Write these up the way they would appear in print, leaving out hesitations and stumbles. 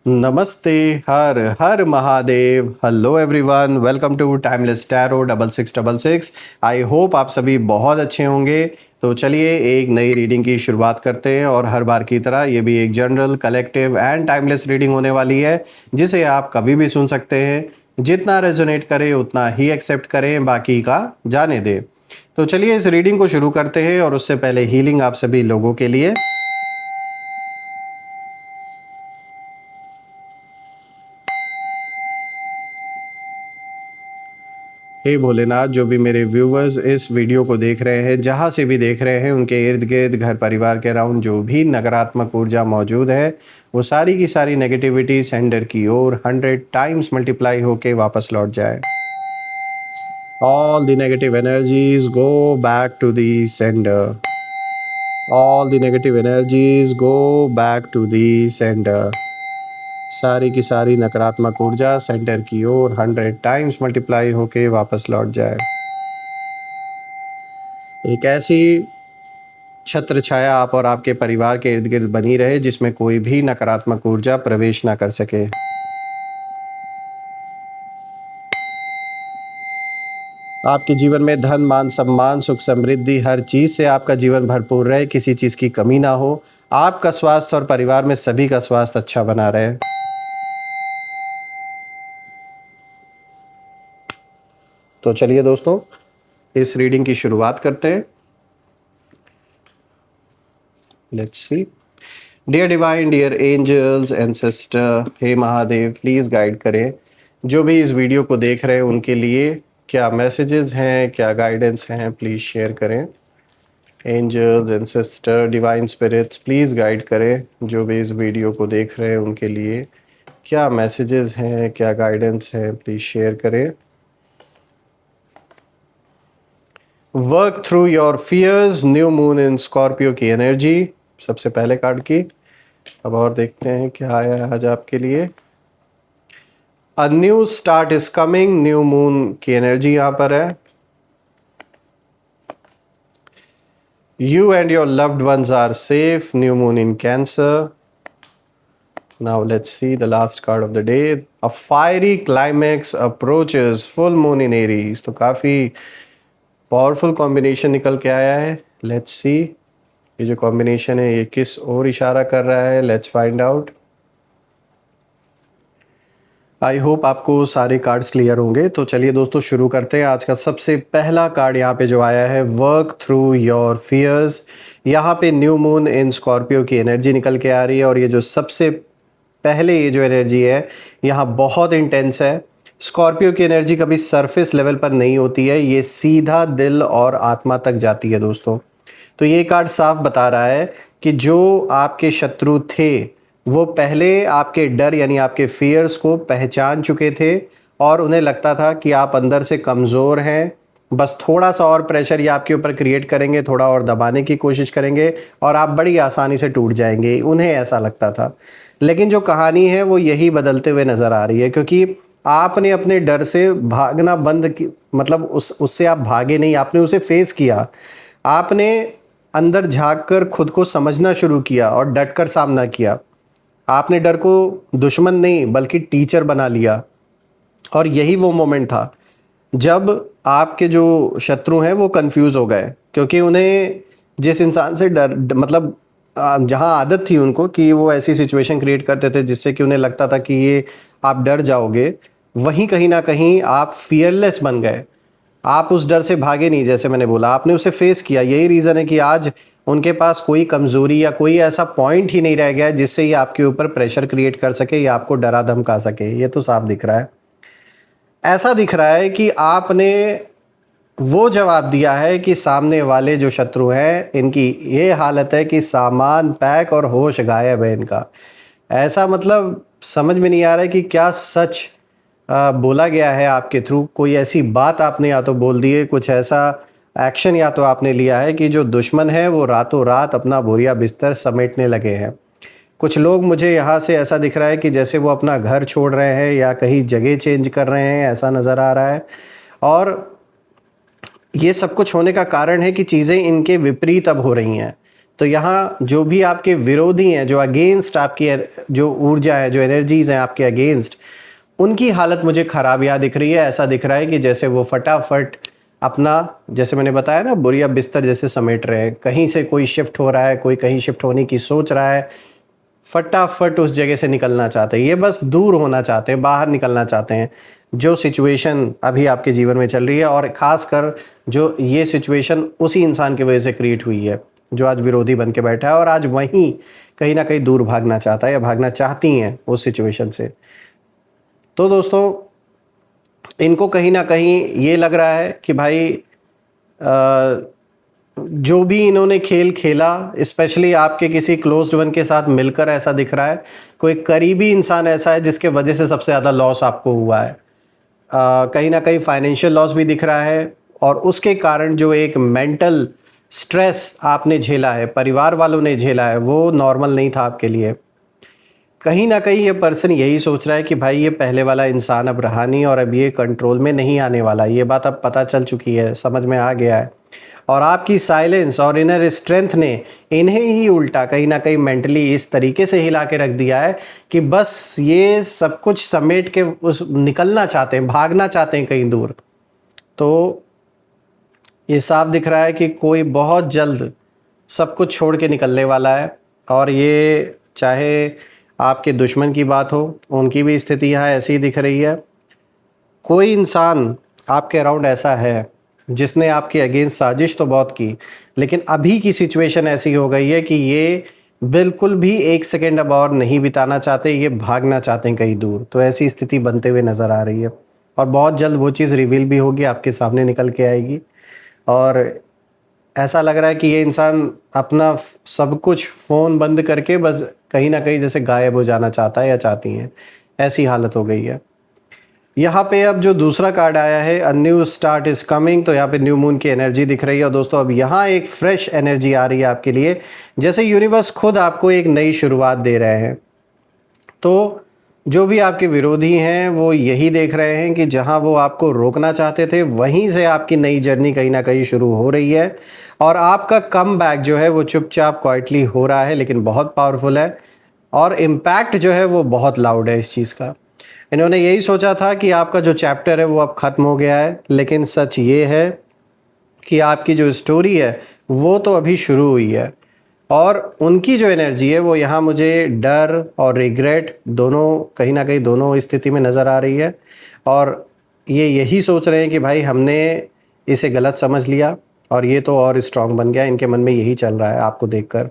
नमस्ते। हर हर Mahadev. Hello everyone, welcome to timeless tarot 6666। I hope आप सभी बहुत अच्छे होंगे। तो चलिए एक नई रीडिंग की शुरुआत करते हैं और हर बार की तरह ये भी एक general, collective and timeless reading होने वाली है, जिसे आप कभी भी सुन सकते हैं। जितना रेजोनेट करे उतना ही एक्सेप्ट करें, बाकी का जाने दें। तो चलिए इस रीडिंग को शुरू करते हैं और उससे पहले हीलिंग आप सभी लोगों के लिए। हे भोलेनाथ, जो भी मेरे व्यूवर्स इस वीडियो को देख रहे हैं, जहाँ से भी देख रहे हैं, उनके इर्द गिर्द, घर परिवार के अराउंड जो भी नकारात्मक ऊर्जा मौजूद है, वो सारी की सारी नेगेटिविटी सेंडर की ओर 100 टाइम्स मल्टीप्लाई होके वापस लौट जाए। All the negative energies go back to the sender. All the negative energies go back to the sender. सारी की सारी नकारात्मक ऊर्जा सेंटर की ओर 100 टाइम्स मल्टीप्लाई होके वापस लौट जाए। एक ऐसी छत्र छाया आप और आपके परिवार के इर्द गिर्द बनी रहे जिसमें कोई भी नकारात्मक ऊर्जा प्रवेश ना कर सके। आपके जीवन में धन, मान, सम्मान, सुख, समृद्धि, हर चीज से आपका जीवन भरपूर रहे, किसी चीज की कमी ना हो। आपका स्वास्थ्य और परिवार में सभी का स्वास्थ्य अच्छा बना रहे। तो चलिए दोस्तों, इस रीडिंग की शुरुआत करते हैं। Let's see. Dear divine, dear angels, ancestor, हे महादेव, प्लीज़ गाइड करें जो भी इस वीडियो को देख रहे हैं उनके लिए। क्या मैसेजेस हैं, क्या गाइडेंस हैं, प्लीज़ शेयर करें। Angels, ancestor, divine spirits, please guide करें जो भी इस वीडियो को देख रहे हैं उनके लिए। क्या मैसेजेस हैं, क्या गाइडेंस हैं, प्लीज़ शेयर करें। Work through your fears, new moon in Scorpio की एनर्जी, सबसे पहले कार्ड की। अब और देखते हैं क्या आया है आज आपके लिए। A new start is coming, new moon की एनर्जी यहां पर है। You and your loved ones are safe, new moon in Cancer. Now let's see the last card of the day. A fiery climax approaches, full moon in Aries. तो काफी powerful combination निकल के आया है। Let's see ये जो combination है ये किस ओर इशारा कर रहा है। Let's find out. I hope आपको सारे कार्ड्स क्लियर होंगे। तो चलिए दोस्तों शुरू करते हैं। आज का सबसे पहला कार्ड यहाँ पे जो आया है, वर्क थ्रू योर फियर्स। यहाँ पे न्यू मून इन स्कॉर्पियो की एनर्जी निकल के आ रही है और ये जो सबसे पहले ये जो एनर्जी है यहाँ बहुत इंटेंस है। स्कॉर्पियो की एनर्जी कभी सरफेस लेवल पर नहीं होती है, ये सीधा दिल और आत्मा तक जाती है दोस्तों। तो ये कार्ड साफ बता रहा है कि जो आपके शत्रु थे वो पहले आपके डर यानी आपके फियर्स को पहचान चुके थे और उन्हें लगता था कि आप अंदर से कमज़ोर हैं। बस थोड़ा सा और प्रेशर ये आपके ऊपर क्रिएट करेंगे, थोड़ा और दबाने की कोशिश करेंगे और आप बड़ी आसानी से टूट जाएंगे, उन्हें ऐसा लगता था। लेकिन जो कहानी है वो यही बदलते हुए नज़र आ रही है, क्योंकि आपने अपने डर से भागना बंद की, मतलब उससे आप भागे नहीं, आपने उसे फेस किया। आपने अंदर झांक कर खुद को समझना शुरू किया और डट कर सामना किया। आपने डर को दुश्मन नहीं बल्कि टीचर बना लिया। और यही वो मोमेंट था जब आपके जो शत्रु हैं वो कंफ्यूज हो गए, क्योंकि उन्हें जिस इंसान से डर मतलब जहां आदत थी उनको कि वो ऐसी सिचुएशन क्रिएट करते थे जिससे कि उन्हें लगता था कि ये आप डर जाओगे, वहीं कहीं ना कहीं आप फियरलेस बन गए। आप उस डर से भागे नहीं, जैसे मैंने बोला आपने उसे फेस किया। यही रीज़न है कि आज उनके पास कोई कमज़ोरी या कोई ऐसा पॉइंट ही नहीं रह गया है जिससे ये आपके ऊपर प्रेशर क्रिएट कर सके या आपको डरा धमका सके। ये तो साफ दिख रहा है। ऐसा दिख रहा है कि आपने वो जवाब दिया है कि सामने वाले जो शत्रु हैं इनकी ये हालत है कि सामान पैक और होश गायब है इनका। ऐसा मतलब समझ में नहीं आ रहा है कि क्या सच बोला गया है आपके थ्रू। कोई ऐसी बात आपने या तो बोल दी है, कुछ ऐसा एक्शन या तो आपने लिया है कि जो दुश्मन है वो रातों रात अपना बोरिया बिस्तर समेटने लगे हैं। कुछ लोग, मुझे यहाँ से ऐसा दिख रहा है कि जैसे वो अपना घर छोड़ रहे हैं या कहीं जगह चेंज कर रहे हैं, ऐसा नज़र आ रहा है। और ये सब कुछ होने का कारण है कि चीज़ें इनके विपरीत अब हो रही हैं। तो यहाँ जो भी आपके विरोधी हैं, जो अगेंस्ट आपकी जो ऊर्जा है, जो एनर्जीज़ हैं आपके अगेंस्ट, उनकी हालत मुझे ख़राब यहाँ दिख रही है। ऐसा दिख रहा है कि जैसे वो फटाफट अपना, जैसे मैंने बताया ना, बोरिया बिस्तर जैसे समेट रहे हैं। कहीं से कोई शिफ्ट हो रहा है, कोई कहीं शिफ्ट होने की सोच रहा है, फटाफट उस जगह से निकलना चाहते हैं। ये बस दूर होना चाहते हैं, बाहर निकलना चाहते हैं जो सिचुएशन अभी आपके जीवन में चल रही है। और ख़ासकर जो ये सिचुएशन उसी इंसान की वजह से क्रिएट हुई है जो आज विरोधी बन के बैठा है और आज वहीं कहीं ना कहीं दूर भागना चाहता है या भागना चाहती हैं उस सिचुएशन से। तो दोस्तों, इनको कहीं ना कहीं ये लग रहा है कि भाई जो भी इन्होंने खेल खेला, स्पेशली आपके किसी क्लोज्ड वन के साथ मिलकर, ऐसा दिख रहा है कोई करीबी इंसान ऐसा है जिसके वजह से सबसे ज़्यादा लॉस आपको हुआ है। कहीं ना कहीं फाइनेंशियल लॉस भी दिख रहा है और उसके कारण जो एक मेंटल स्ट्रेस आपने झेला है, परिवार वालों ने झेला है, वो नॉर्मल नहीं था आपके लिए। कहीं ना कहीं ये पर्सन यही सोच रहा है कि भाई ये पहले वाला इंसान अब रहा नहीं और अब ये कंट्रोल में नहीं आने वाला। ये बात अब पता चल चुकी है, समझ में आ गया है। और आपकी साइलेंस और इनर स्ट्रेंथ ने इन्हें ही उल्टा कहीं ना कहीं मेंटली इस तरीके से हिला के रख दिया है कि बस ये सब कुछ समेट के उस निकलना चाहते हैं, भागना चाहते हैं कहीं दूर। तो ये साफ दिख रहा है कि कोई बहुत जल्द सब कुछ छोड़ के निकलने वाला है। और ये चाहे आपके दुश्मन की बात हो, उनकी भी स्थिति यहाँ ऐसी ही दिख रही है। कोई इंसान आपके अराउंड ऐसा है जिसने आपके अगेंस्ट साजिश तो बहुत की, लेकिन अभी की सिचुएशन ऐसी हो गई है कि ये बिल्कुल भी एक सेकेंड अब और नहीं बिताना चाहते, ये भागना चाहते हैं कहीं दूर। तो ऐसी स्थिति बनते हुए नज़र आ रही है और बहुत जल्द वो चीज़ रिवील भी होगी, आपके सामने निकल के आएगी। और ऐसा लग रहा है कि ये इंसान अपना सब कुछ फ़ोन बंद करके बस कहीं ना कहीं जैसे गायब हो जाना चाहता है या चाहती हैं, ऐसी हालत हो गई है। यहाँ पे अब जो दूसरा कार्ड आया है, अ न्यू स्टार्ट इज़ कमिंग, तो यहाँ पे न्यू मून की एनर्जी दिख रही है। और दोस्तों, अब यहाँ एक फ्रेश एनर्जी आ रही है आपके लिए, जैसे यूनिवर्स खुद आपको एक नई शुरुआत दे रहे हैं। तो जो भी आपके विरोधी हैं वो यही देख रहे हैं कि जहाँ वो आपको रोकना चाहते थे, वहीं से आपकी नई जर्नी कहीं ना कहीं शुरू हो रही है। और आपका कम बैक जो है वो चुपचाप क्वाइटली हो रहा है, लेकिन बहुत पावरफुल है। और इम्पैक्ट जो है वो बहुत लाउड है इस चीज़ का। इन्होंने यही सोचा था कि आपका जो चैप्टर है वो अब ख़त्म हो गया है, लेकिन सच ये है कि आपकी जो स्टोरी है वो तो अभी शुरू हुई है। और उनकी जो एनर्जी है वो यहाँ मुझे डर और रिग्रेट दोनों, कहीं ना कहीं दोनों स्थिति में नज़र आ रही है। और ये यही सोच रहे हैं कि भाई हमने इसे गलत समझ लिया और ये तो और स्ट्रांग बन गया। इनके मन में यही चल रहा है आपको देखकर।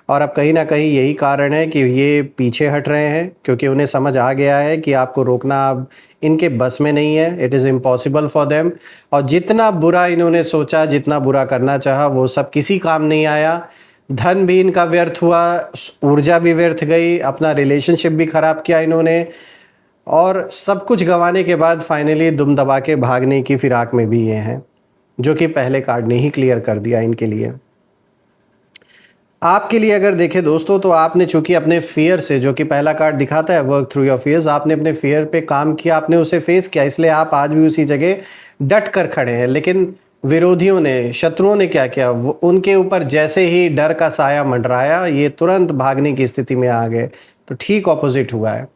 और अब कहीं ना कहीं यही कारण है कि ये पीछे हट रहे हैं, क्योंकि उन्हें समझ आ गया है कि आपको रोकना अब इनके बस में नहीं है। It is impossible for them. और जितना बुरा इन्होंने सोचा, जितना बुरा करना चाहा, वो सब किसी काम नहीं आया। धन भी इनका व्यर्थ हुआ, ऊर्जा भी व्यर्थ गई, अपना रिलेशनशिप भी ख़राब किया इन्होंने, और सब कुछ गंवाने के बाद फाइनली दुम दबा के भागने की फिराक में भी ये हैं, जो कि पहले कार्ड ने ही क्लियर कर दिया इनके लिए। आपके लिए अगर देखें दोस्तों, तो आपने चूंकि अपने फियर से, जो कि पहला कार्ड दिखाता है वर्क थ्रू योर फियर्स, आपने अपने फियर पे काम किया, आपने उसे फेस किया, इसलिए आप आज भी उसी जगह डट कर खड़े हैं। लेकिन विरोधियों ने, शत्रुओं ने क्या किया, वो उनके ऊपर जैसे ही डर का साया मंडराया, ये तुरंत भागने की स्थिति में आ गए। तो ठीक ऑपोजिट हुआ है।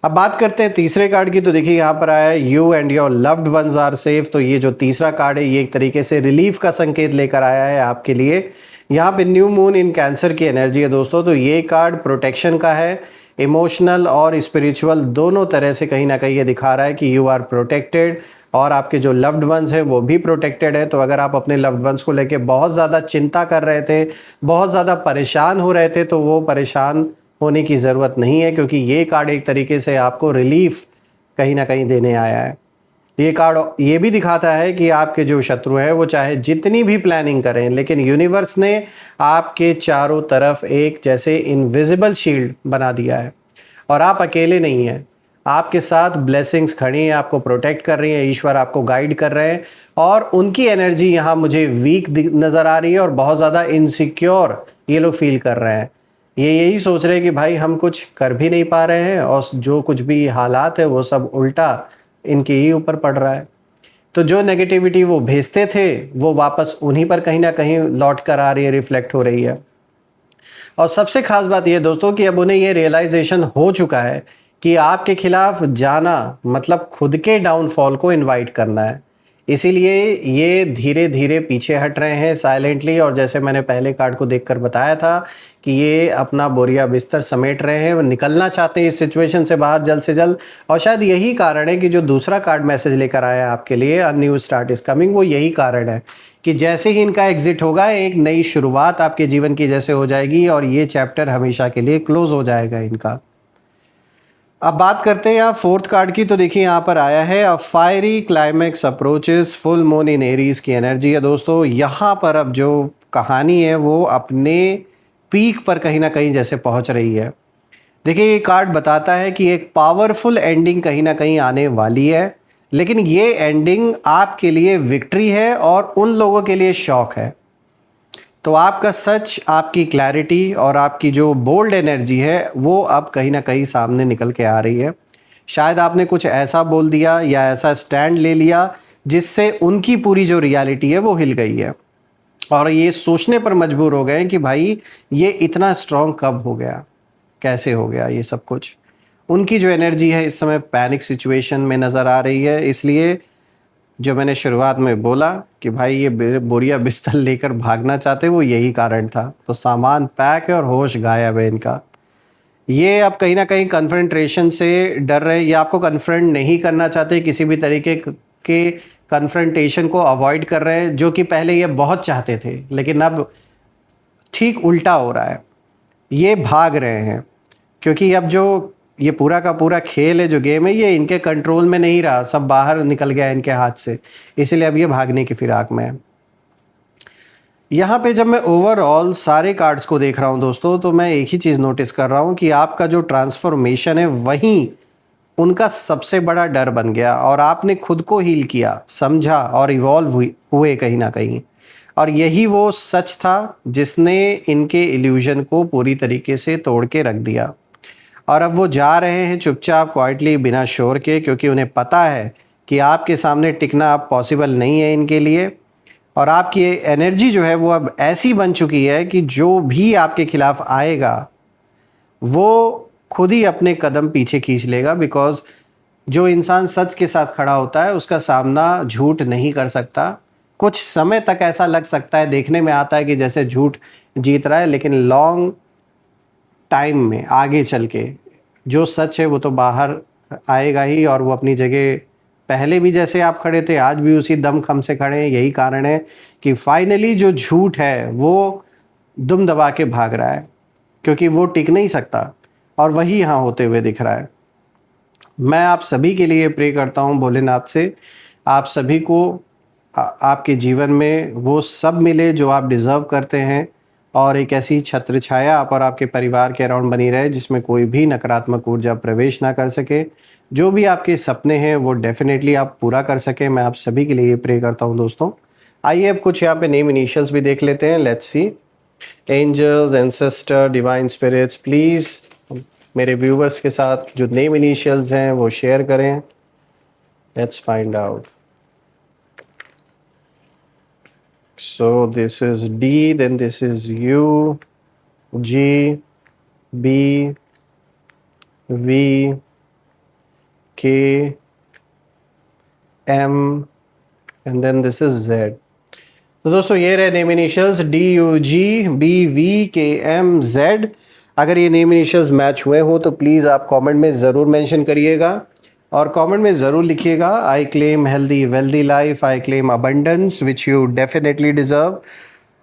अब बात करते हैं तीसरे कार्ड की। तो देखिए यहाँ पर आया है you and your loved ones are safe. तो ये जो तीसरा कार्ड है, ये एक तरीके से रिलीफ का संकेत लेकर आया है आपके लिए। यहाँ पे न्यू मून इन कैंसर की एनर्जी है दोस्तों। तो ये कार्ड प्रोटेक्शन का है, इमोशनल और स्पिरिचुअल दोनों तरह से कहीं ना कहीं ये दिखा रहा है कि यू आर प्रोटेक्टेड और आपके जो लव्ड वंस हैं वो भी प्रोटेक्टेड है। तो अगर आप अपने लव्ड वंस को लेके बहुत ज़्यादा चिंता कर रहे थे, बहुत ज़्यादा परेशान हो रहे थे, तो वो परेशान होने की ज़रूरत नहीं है, क्योंकि ये कार्ड एक तरीके से आपको रिलीफ कहीं ना कहीं देने आया है। ये कार्ड ये भी दिखाता है कि आपके जो शत्रु हैं वो चाहे जितनी भी प्लानिंग करें, लेकिन यूनिवर्स ने आपके चारों तरफ एक जैसे इनविजिबल शील्ड बना दिया है और आप अकेले नहीं हैं। आपके साथ ब्लेसिंग्स खड़ी हैं, आपको प्रोटेक्ट कर रही हैं, ईश्वर आपको गाइड कर रहे हैं। और उनकी एनर्जी यहाँ मुझे वीक नज़र आ रही है और बहुत ज़्यादा इनसिक्योर ये लोग फील कर रहे हैं। ये यही सोच रहे हैं कि भाई हम कुछ कर भी नहीं पा रहे हैं और जो कुछ भी हालात है वो सब उल्टा इनके ही ऊपर पड़ रहा है। तो जो नेगेटिविटी वो भेजते थे वो वापस उन्हीं पर कहीं ना कहीं लौट कर आ रही है, रिफ्लेक्ट हो रही है। और सबसे खास बात ये दोस्तों कि अब उन्हें ये रियलाइजेशन हो चुका है कि आपके खिलाफ जाना मतलब खुद के डाउनफॉल को इनवाइट करना है। इसीलिए ये धीरे धीरे पीछे हट रहे हैं साइलेंटली, और जैसे मैंने पहले कार्ड को देखकर बताया था कि ये अपना बोरिया बिस्तर समेट रहे हैं, वो निकलना चाहते हैं इस सिचुएशन से बाहर जल्द से जल्द। और शायद यही कारण है कि जो दूसरा कार्ड मैसेज लेकर आया आपके लिए, a new start is coming, वो यही कारण है कि जैसे ही इनका एग्जिट होगा एक नई शुरुआत आपके जीवन की जैसे हो जाएगी और ये चैप्टर हमेशा के लिए क्लोज हो जाएगा इनका। अब बात करते हैं यहाँ फोर्थ कार्ड की, तो देखिए यहाँ पर आया है a fiery climax approaches, full moon in Aries की एनर्जी है दोस्तों। यहाँ पर अब जो कहानी है वो अपने पीक पर कहीं ना कहीं जैसे पहुँच रही है। देखिए ये कार्ड बताता है कि एक पावरफुल एंडिंग कहीं ना कहीं आने वाली है, लेकिन ये एंडिंग आपके लिए विक्ट्री है और उन लोगों के लिए शॉक है। तो आपका सच, आपकी क्लैरिटी और आपकी जो बोल्ड एनर्जी है वो अब कहीं ना कहीं सामने निकल के आ रही है। शायद आपने कुछ ऐसा बोल दिया या ऐसा स्टैंड ले लिया जिससे उनकी पूरी जो रियलिटी है वो हिल गई है, और ये सोचने पर मजबूर हो गए हैं कि भाई ये इतना स्ट्रांग कब हो गया, कैसे हो गया ये सब कुछ। उनकी जो एनर्जी है इस समय पैनिक सिचुएशन में नज़र आ रही है। इसलिए जो मैंने शुरुआत में बोला कि भाई ये बोरिया बिस्तर लेकर भागना चाहते, वो यही कारण था। तो सामान पैक है और होश गायब है इनका। ये अब कहीं ना कहीं कन्फ्रंटेशन से डर रहे हैं, या आपको कन्फ्रंट नहीं करना चाहते, किसी भी तरीके के कन्फ्रंटेशन को अवॉइड कर रहे हैं, जो कि पहले ये बहुत चाहते थे लेकिन अब ठीक उल्टा हो रहा है। ये भाग रहे हैं क्योंकि अब जो ये पूरा का पूरा खेल है, जो गेम है, ये इनके कंट्रोल में नहीं रहा, सब बाहर निकल गया इनके हाथ से। इसीलिए अब ये भागने की फिराक में है। यहाँ पे जब मैं ओवरऑल सारे कार्ड्स को देख रहा हूँ दोस्तों, तो मैं एक ही चीज़ नोटिस कर रहा हूँ कि आपका जो ट्रांसफॉर्मेशन है वहीं उनका सबसे बड़ा डर बन गया, और आपने खुद को हील किया, समझा और इवॉल्व हुए कहीं ना कहीं। और यही वो सच था जिसने इनके इल्यूजन को पूरी तरीके से तोड़ के रख दिया। और अब वो जा रहे हैं चुपचाप, क्वाइटली, बिना शोर के, क्योंकि उन्हें पता है कि आपके सामने टिकना अब पॉसिबल नहीं है इनके लिए। और आपकी एनर्जी जो है वो अब ऐसी बन चुकी है कि जो भी आपके खिलाफ आएगा वो खुद ही अपने कदम पीछे खींच लेगा, बिकॉज जो इंसान सच के साथ खड़ा होता है उसका सामना झूठ नहीं कर सकता। कुछ समय तक ऐसा लग सकता है, देखने में आता है कि जैसे झूठ जीत रहा है, लेकिन लॉन्ग टाइम में आगे चल के जो सच है वो तो बाहर आएगा ही, और वो अपनी जगह पहले भी जैसे आप खड़े थे आज भी उसी दमखम से खड़े हैं। यही कारण है कि फाइनली जो झूठ है वो दुम दबा के भाग रहा है, क्योंकि वो टिक नहीं सकता, और वही यहाँ होते हुए दिख रहा है। मैं आप सभी के लिए प्रे करता हूँ भोलेनाथ से, आप सभी को आपके जीवन में वो सब मिले जो आप डिज़र्व करते हैं, और एक ऐसी छत्र छाया आप और आपके परिवार के अराउंड बनी रहे जिसमें कोई भी नकारात्मक ऊर्जा प्रवेश ना कर सके। जो भी आपके सपने हैं वो डेफिनेटली आप पूरा कर सकें। मैं आप सभी के लिए प्रे करता हूं दोस्तों। आइए अब कुछ यहाँ पे नेम इनिशियल्स भी देख लेते हैं। Let's see. Angels, ancestor, divine spirits, please मेरे व्यूवर्स के साथ जो नेम इनिशियल्स हैं वो शेयर करें। Let's find out. So this is D, then this is U, G, B, V, K, M, and then this is Z. तो दोस्तों ये रहे नेम इनिशियल्स DUGBVKMZ। अगर ये नेम इनिशियल्स मैच हुए हो तो प्लीज़ आप कमेंट में ज़रूर मेंशन करिएगा, और कमेंट में ज़रूर लिखिएगा I claim healthy wealthy life, I claim abundance which you definitely deserve.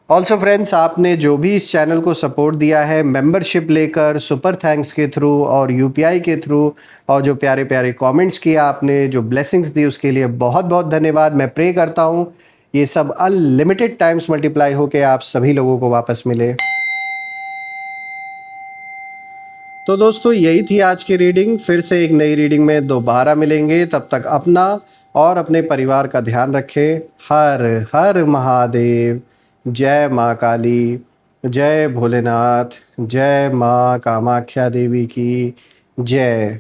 Also friends, आपने जो भी इस चैनल को सपोर्ट दिया है मेंबरशिप लेकर, सुपर थैंक्स के थ्रू और UPI के थ्रू, और जो प्यारे प्यारे कमेंट्स किया आपने, जो ब्लेसिंग्स दी, उसके लिए बहुत बहुत धन्यवाद। मैं प्रे करता हूँ ये सब अनलिमिटेड टाइम्स मल्टीप्लाई होकर आप सभी लोगों को वापस मिले। तो दोस्तों यही थी आज की रीडिंग। फिर से एक नई रीडिंग में दोबारा मिलेंगे। तब तक अपना और अपने परिवार का ध्यान रखें। हर हर महादेव। जय माँ काली, जय भोलेनाथ, जय माँ कामाख्या देवी की जय।